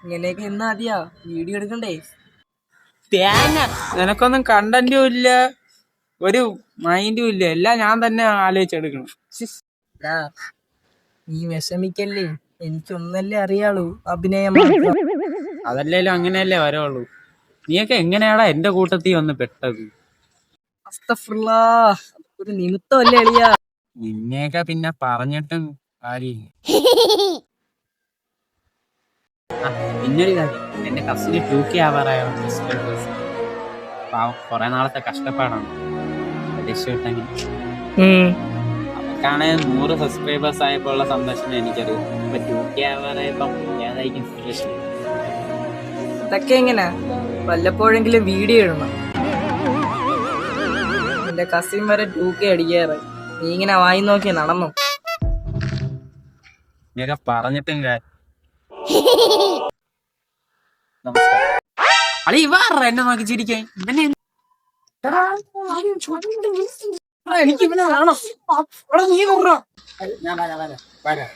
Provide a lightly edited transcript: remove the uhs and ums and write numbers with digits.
ഇങ്ങനെയൊക്കെ എന്നാ മതിയാ, വീഡിയോ എടുക്കണ്ടേ? തേങ്ങ നിനക്കൊന്നും കണ്ടന്റും ഇല്ല, ഒരു മൈൻഡും ഇല്ല, എല്ലാം ഞാൻ തന്നെ ആലോചിച്ചെടുക്കണം. നീ വിഷമിക്കല്ലേ, എനിക്കൊന്നല്ലേ അറിയാളൂ, അഭിനയം മാത്രം. അതല്ലേലും അങ്ങനെയല്ലേ വരവുള്ളൂ. നീയൊക്കെ എങ്ങനെയാടാ എന്റെ കൂട്ടത്തിൽ വന്ന് പെട്ടത്? അസ്തഗ്ഫിറുല്ലാഹ്, ഒരു നിമിത്തമല്ലേ എളിയാ. നിന്നെയൊക്കെ പിന്നെ പറഞ്ഞിട്ടും കാര്യമില്ല. പിന്നൊരു കാര്യം, എന്റെ കസിന് 2K ആവാറായോ സബ്സ്ക്രൈബേഴ്സ്. പാവം, കുറെ നാളത്തെ കഷ്ടപ്പാടാണ് രക്ഷപ്പെട്ടെങ്കിൽ. അവർക്കാണെ 100 സബ്സ്ക്രൈബേഴ്സ് ആയപ്പോൾ ഉള്ള സന്തോഷം എനിക്കറിയാം. ഇപ്പൊ 2K ആവാറായപ്പം ഏതായിരിക്കും സിറ്റുവേഷൻ? ഇതൊക്കെ എങ്ങനാ, വല്ലപ്പോഴെങ്കിലും വീഡിയോ ഇടണം. എന്റെ കസിൻ വരെ 2K അടിക്കാറ്, നീ ഇങ്ങനെ വായി നോക്കി നടന്നു. നീയൊക്കെ പറഞ്ഞിട്ടും കാര്യം. നമസ്കാരം. അളി ഇവാറ എന്നെ നോക്കി ചിരിക്കാൻ. എനിക്ക് ഇവനെ വേണം. നീ നോക്കാം. ഞാൻ വരാം.